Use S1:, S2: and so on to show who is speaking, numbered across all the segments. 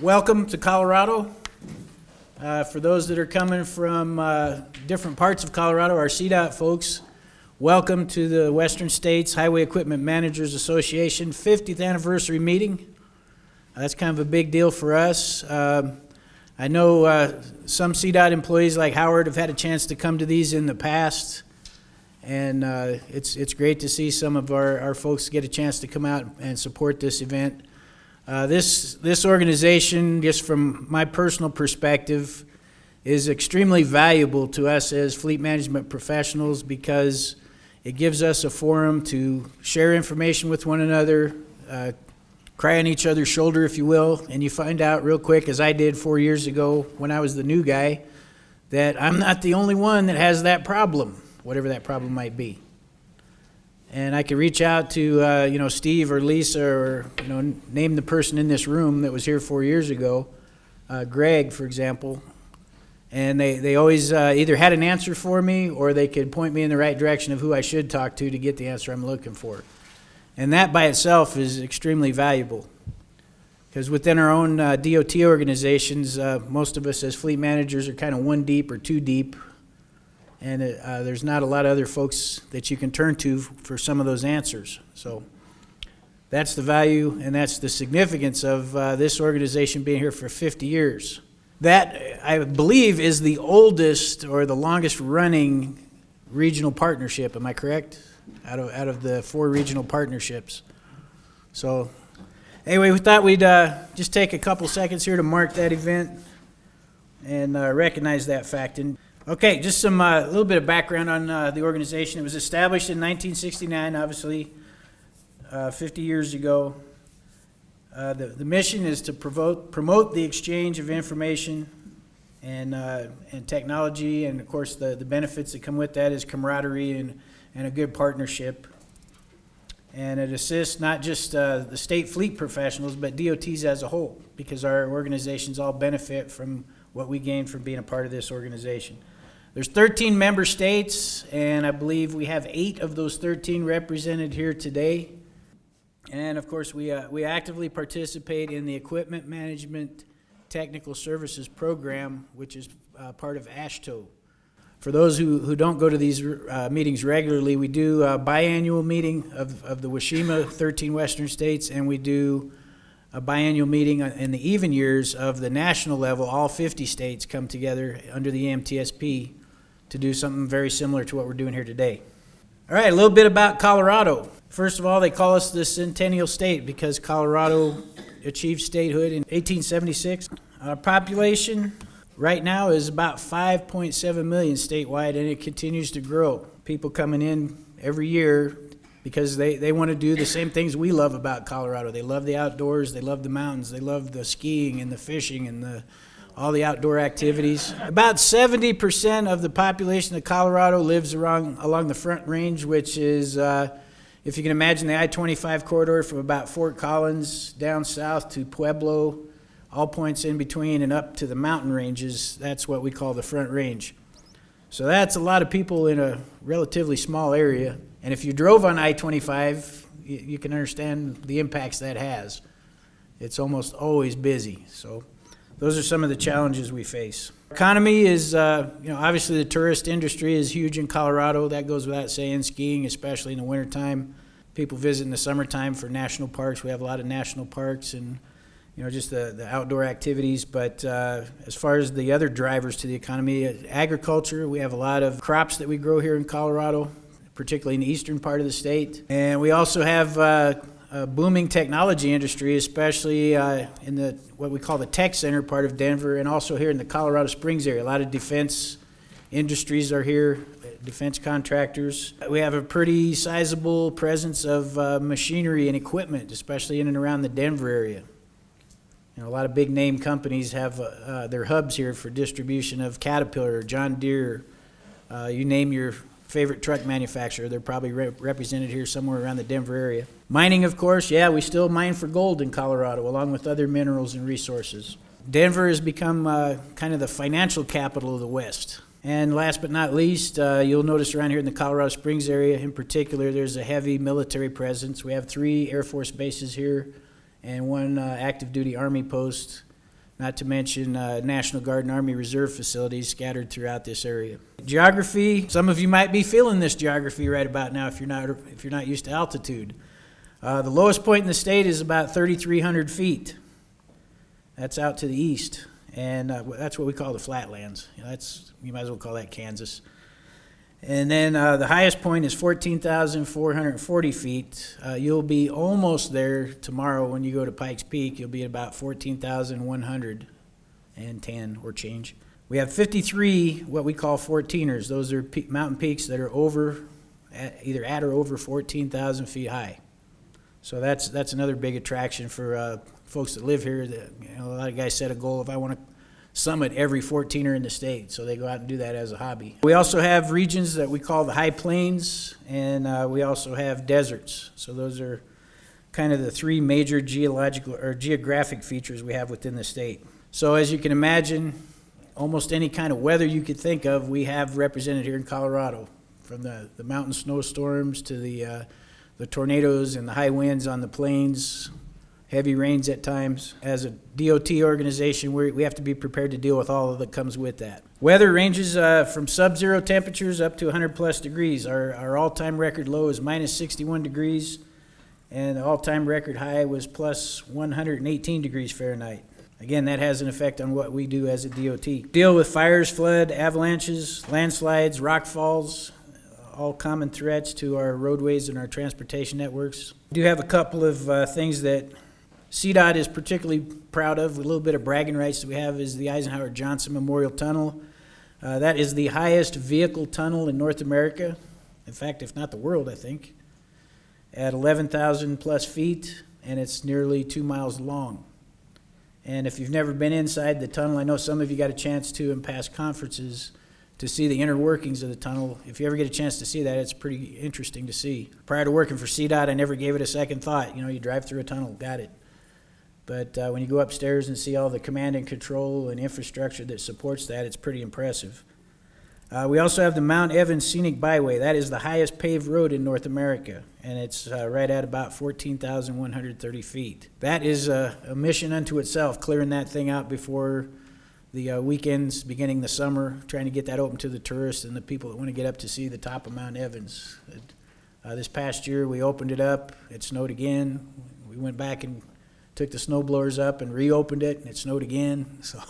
S1: Welcome to Colorado. For those that are coming from different parts of Colorado, our CDOT folks, welcome to the Western States Highway Equipment Managers Association 50th anniversary meeting. That's kind of a big deal for us. I know some CDOT employees like Howard have had a chance to come to these in the past, and it's great to see some of our folks get a chance to come out and support this event. This organization, just from my personal perspective, is extremely valuable to us as fleet management professionals because it gives us a forum to share information with one another, cry on each other's shoulder, if you will, and you find out real quick, as I did 4 years ago when I was the new guy, that I'm not the only one that has that problem, whatever that problem might be. And I could reach out to, Steve or Lisa or, name the person in this room that was here 4 years ago, Greg, for example, and they always either had an answer for me or they could point me in the right direction of who I should talk to get the answer I'm looking for. And that by itself is extremely valuable because within our own DOT organizations, most of us as fleet managers are kind of one deep or two deep. And there's not a lot of other folks that you can turn to for some of those answers. So that's the value and that's the significance of this organization being here for 50 years. That, I believe, is the oldest or the longest running regional partnership. Am I correct? Out of the 4 regional partnerships. So anyway, we thought we'd just take a couple seconds here to mark that event and recognize that fact. And okay, just some little bit of background on the organization. It was established in 1969, obviously, 50 years ago. The mission is to promote the exchange of information and technology, and of course the benefits that come with that is camaraderie and a good partnership. And it assists not just the state fleet professionals, but DOTs as a whole, because our organizations all benefit from what we gain from being a part of this organization. There's 13 member states, and I believe we have 8 of those 13 represented here today. And of course, we actively participate in the Equipment Management Technical Services Program, which is part of AASHTO. For those who don't go to these meetings regularly, we do a biannual meeting of the WSHEMA 13 Western states, and we do a biannual meeting in the even years of the national level. All 50 states come together under the EMTSP to do something very similar to what we're doing here today. All right, a little bit about Colorado. First of all, they call us the Centennial State because Colorado achieved statehood in 1876. Our population right now is about 5.7 million statewide, and it continues to grow. People coming in every year because they want to do the same things we love about Colorado. They love the outdoors, they love the mountains, they love the skiing and the fishing and all the outdoor activities. About 70% of the population of Colorado lives along the Front Range, which is, if you can imagine, the I-25 corridor from about Fort Collins down south to Pueblo, all points in between and up to the mountain ranges. That's what we call the Front Range. So that's a lot of people in a relatively small area. And if you drove on I-25, you can understand the impacts that has. It's almost always busy. So those are some of the challenges we face. Economy is, obviously the tourist industry is huge in Colorado. That goes without saying. Skiing, especially in the wintertime. People visit in the summertime for national parks. We have a lot of national parks and, just the outdoor activities. But as far as the other drivers to the economy, agriculture, we have a lot of crops that we grow here in Colorado, particularly in the eastern part of the state. And we also have a booming technology industry, especially in what we call the tech center part of Denver, and also here in the Colorado Springs area. A lot of defense industries are here, defense contractors. We have a pretty sizable presence of machinery and equipment, especially in and around the Denver area. A lot of big name companies have their hubs here for distribution of Caterpillar, John Deere, you name your favorite truck manufacturer. They're probably represented here somewhere around the Denver area. Mining, of course, we still mine for gold in Colorado, along with other minerals and resources. Denver has become kind of the financial capital of the West. And last but not least, you'll notice around here in the Colorado Springs area in particular, there's a heavy military presence. We have 3 Air Force bases here and 1 active duty Army post not to mention National Guard and Army Reserve facilities scattered throughout this area. Geography, some of you might be feeling this geography right about now if you're not used to altitude. The lowest point in the state is about 3,300 feet. That's out to the east, and that's what we call the flatlands. You might as well call that Kansas. And then the highest point is 14,440 feet. You'll be almost there tomorrow when you go to Pikes Peak. You'll be at about 14,110 or change. We have 53 what we call 14ers. Those are mountain peaks that are either at or over 14,000 feet high. So that's another big attraction for folks that live here. A lot of guys set a goal, if I want to summit every 14er in the state, so they go out and do that as a hobby. We also have regions that we call the high plains, and we also have deserts. So those are kind of the three major geological or geographic features we have within the state. So as you can imagine, almost any kind of weather you could think of, we have represented here in Colorado, from the mountain snowstorms to the tornadoes and the high winds on the plains, heavy rains at times. As a DOT organization, we have to be prepared to deal with all of that comes with that. Weather ranges from sub-zero temperatures up to 100 plus degrees. Our all-time record low is minus 61 degrees, and the all-time record high was plus 118 degrees Fahrenheit. Again, that has an effect on what we do as a DOT. Deal with fires, flood, avalanches, landslides, rock falls, all common threats to our roadways and our transportation networks. We do have a couple of things that CDOT is particularly proud of. A little bit of bragging rights that we have is the Eisenhower Johnson Memorial Tunnel. That is the highest vehicle tunnel in North America. In fact, if not the world, I think. At 11,000 plus feet, and it's nearly 2 miles long. And if you've never been inside the tunnel, I know some of you got a chance to in past conferences to see the inner workings of the tunnel. If you ever get a chance to see that, it's pretty interesting to see. Prior to working for CDOT, I never gave it a second thought. You drive through a tunnel, got it. But when you go upstairs and see all the command and control and infrastructure that supports that, it's pretty impressive. We also have the Mount Evans Scenic Byway. That is the highest paved road in North America, and it's right at about 14,130 feet. That is a mission unto itself, clearing that thing out before the weekends, beginning the summer, trying to get that open to the tourists and the people that want to get up to see the top of Mount Evans. This past year, we opened it up. It snowed again. We went back and took the snow blowers up and reopened it, and it snowed again. So.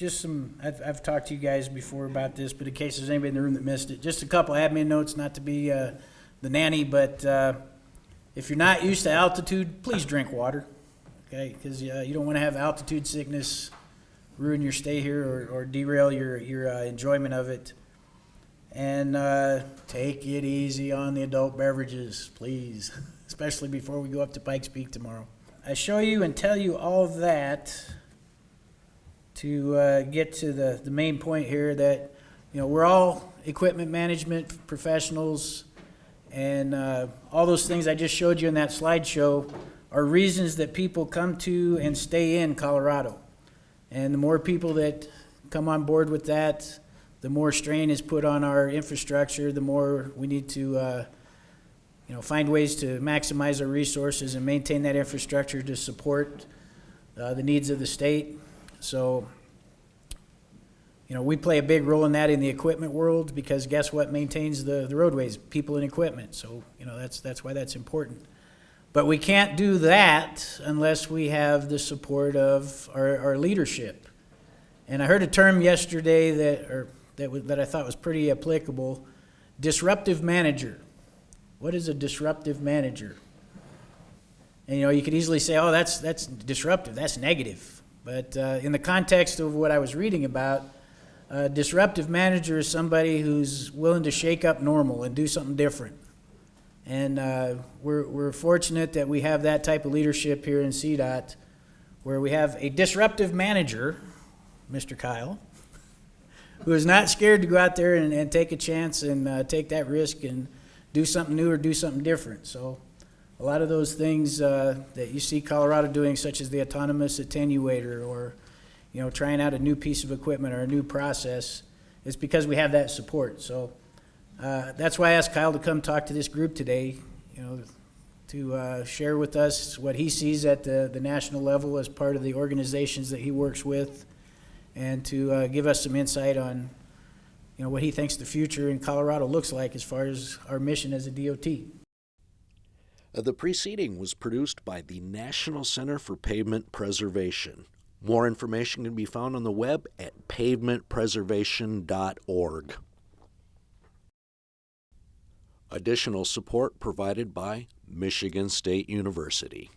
S1: just some, I've talked to you guys before about this, but in case there's anybody in the room that missed it, just a couple admin notes, not to be the nanny, but if you're not used to altitude, please drink water, okay? Because you don't want to have altitude sickness ruin your stay here or derail your enjoyment of it. And take it easy on the adult beverages, please, especially before we go up to Pikes Peak tomorrow. I show you and tell you all of that to get to the main point here that, we're all equipment management professionals, and all those things I just showed you in that slideshow are reasons that people come to and stay in Colorado. And the more people that come on board with that, the more strain is put on our infrastructure, the more we need to find ways to maximize our resources and maintain that infrastructure to support the needs of the state. So, we play a big role in that in the equipment world, because guess what maintains the roadways? People and equipment. So, that's why that's important. But we can't do that unless we have the support of our leadership. And I heard a term yesterday that I thought was pretty applicable: disruptive manager. What is a disruptive manager? And you could easily say, oh, that's disruptive, that's negative. But in the context of what I was reading about, a disruptive manager is somebody who's willing to shake up normal and do something different. And we're fortunate that we have that type of leadership here in CDOT, where we have a disruptive manager, Mr. Kyle, who is not scared to go out there and take a chance and take that risk and do something new or do something different. So a lot of those things that you see Colorado doing, such as the autonomous attenuator or trying out a new piece of equipment or a new process, is because we have that support. So that's why I asked Kyle to come talk to this group today, to share with us what he sees at the national level as part of the organizations that he works with, and to give us some insight on what he thinks the future in Colorado looks like as far as our mission as a DOT.
S2: The preceding was produced by the National Center for Pavement Preservation. More information can be found on the web at pavementpreservation.org. Additional support provided by Michigan State University.